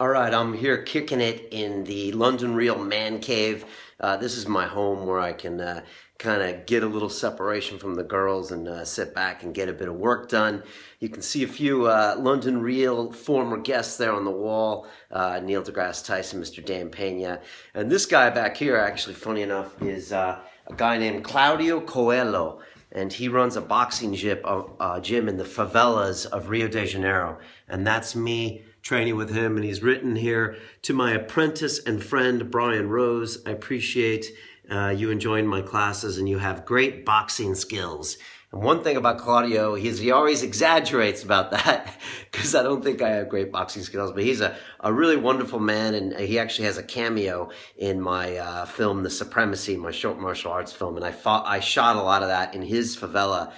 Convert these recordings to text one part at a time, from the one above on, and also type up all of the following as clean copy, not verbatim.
All right, I'm here kicking it in the London Real Man Cave. This is my home where I can kind of get a little separation from the girls and sit back and get a bit of work done. You can see a few London Real former guests there on the wall. Neil deGrasse Tyson, Mr. Dan Pena. And this guy back here, actually, funny enough, is a guy named Claudio Coelho. And he runs a boxing gym in the favelas of Rio de Janeiro. And that's me training with him, and he's written here, "To my apprentice and friend Brian Rose, I appreciate you enjoying my classes and you have great boxing skills." And one thing about Claudio, he always exaggerates about that because I don't think I have great boxing skills, but he's a really wonderful man, and he actually has a cameo in my film, The Supremacy, my short martial arts film, and I shot a lot of that in his favela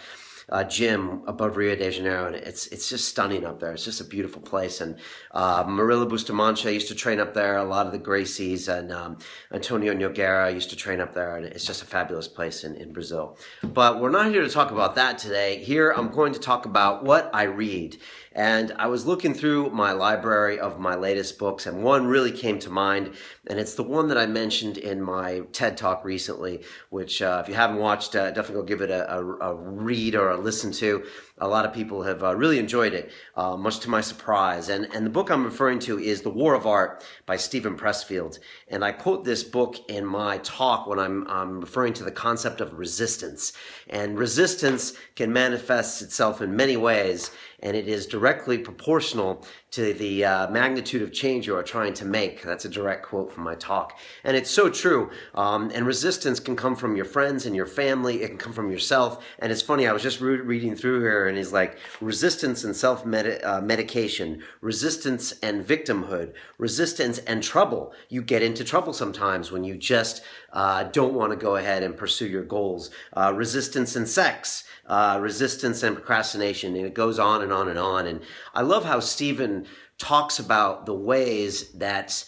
gym above Rio de Janeiro, and it's just stunning up there. It's just a beautiful place. And Marilla Bustamante used to train up there. A lot of the Gracies and Antonio Nogueira used to train up there, and it's just a fabulous place in Brazil. But we're not here to talk about that today. Here I'm going to talk about what I read. And I was looking through my library of my latest books, and one really came to mind, and it's the one that I mentioned in my TED Talk recently, which if you haven't watched, definitely go give it a read or a listen to. A lot of people have really enjoyed it, much to my surprise. And the book I'm referring to is The War of Art by Stephen Pressfield. And I quote this book in my talk when I'm referring to the concept of resistance. And resistance can manifest itself in many ways, and it is directly proportional to the magnitude of change you are trying to make. That's a direct quote from my talk. And it's so true. And resistance can come from your friends and your family. It can come from yourself. And it's funny, I was just reading through here, and he's like, resistance and self-medication, resistance and victimhood, resistance and trouble. You get into trouble sometimes when you just don't want to go ahead and pursue your goals. Resistance and sex, resistance and procrastination, and it goes on and on and on. And I love how Stephen talks about the ways that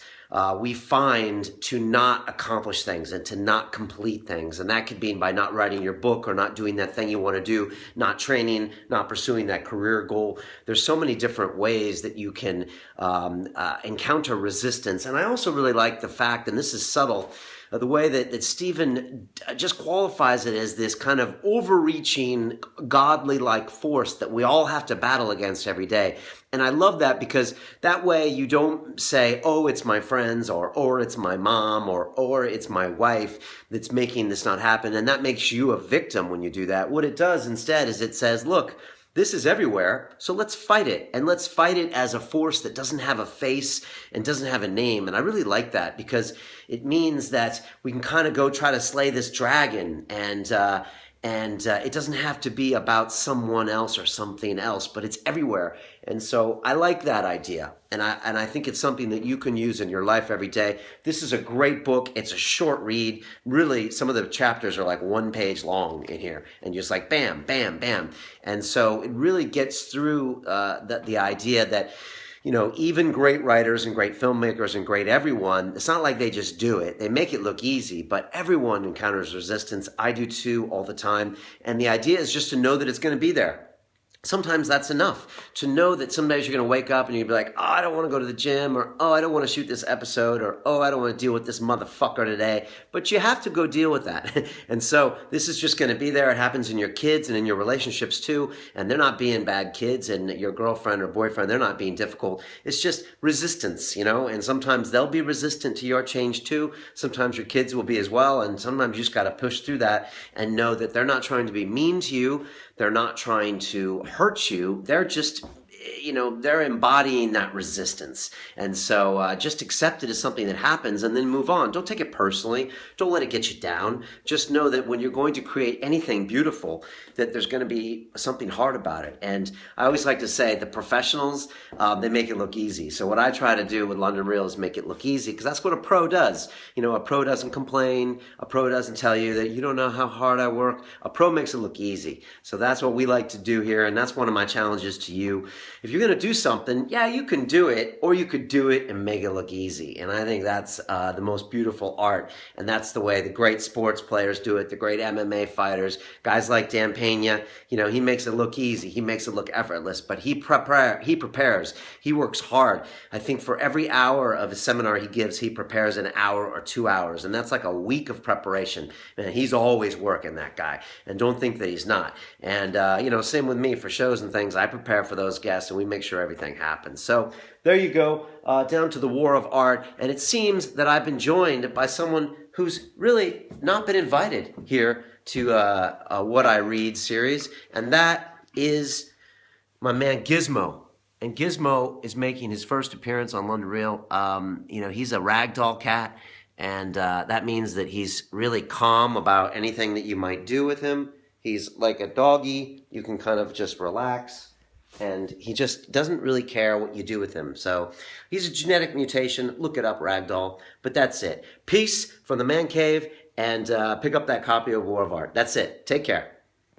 we find to not accomplish things and to not complete things. And that could be by not writing your book or not doing that thing you want to do, not training, not pursuing that career goal. There's so many different ways that you can encounter resistance. And I also really like the fact, and this is subtle, the way that Stephen just qualifies it as this kind of overreaching, godly-like force that we all have to battle against every day. And I love that because that way you don't say, oh, it's my friends, or it's my mom, or it's my wife that's making this not happen. And that makes you a victim when you do that. What it does instead is it says, look, this is everywhere, so let's fight it. And let's fight it as a force that doesn't have a face and doesn't have a name. And I really like that because it means that we can kind of go try to slay this dragon, and it doesn't have to be about someone else or something else, but it's everywhere. And so I like that idea. And I think it's something that you can use in your life every day. This is a great book. It's a short read. Really, some of the chapters are like 1 page long in here. And just like bam, bam, bam. And so it really gets through the idea that, you know, even great writers and great filmmakers and great everyone, it's not like they just do it. They make it look easy, but everyone encounters resistance. I do too, all the time. And the idea is just to know that it's going to be there. Sometimes that's enough to know that some days you're going to wake up and you'll be like, oh, I don't want to go to the gym, or oh, I don't want to shoot this episode, or oh, I don't want to deal with this motherfucker today. But you have to go deal with that. And so this is just going to be there. It happens in your kids and in your relationships too. And they're not being bad kids, and your girlfriend or boyfriend, they're not being difficult. It's just resistance, you know, and sometimes they'll be resistant to your change too. Sometimes your kids will be as well. And sometimes you just got to push through that and know that they're not trying to be mean to you. They're not trying to hurt you. They're just, you know, they're embodying that resistance. And so just accept it as something that happens and then move on. Don't take it personally. Don't let it get you down. Just know that when you're going to create anything beautiful, that there's going to be something hard about it. And I always like to say the professionals, they make it look easy. So what I try to do with London Real is make it look easy, because that's what a pro does. You know, a pro doesn't complain. A pro doesn't tell you that you don't know how hard I work. A pro makes it look easy. So that's what we like to do here. And that's one of my challenges to you. if you're going to do something, yeah, you can do it, or you could do it and make it look easy. And I think that's the most beautiful art. And that's the way the great sports players do it, the great MMA fighters, guys like Dan Pena. You know, he makes it look easy. He makes it look effortless, but he prepares. He works hard. I think for every hour of a seminar he gives, he prepares an hour or 2 hours. And that's like a week of preparation. Man, he's always working, that guy. And don't think that he's not. And, you know, same with me for shows and things. I prepare for those guests and we make sure everything happens. So there you go, down to the war of art. And it seems that I've been joined by someone who's really not been invited here to What I Read series. And that is my man Gizmo. And Gizmo is making his first appearance on London Real. You know, he's a ragdoll cat. And that means that he's really calm about anything that you might do with him. He's like a doggy. You can kind of just relax. And he just doesn't really care what you do with him. So he's a genetic mutation. Look it up, ragdoll. But that's it. Peace from the man cave. And pick up that copy of War of Art. That's it. Take care.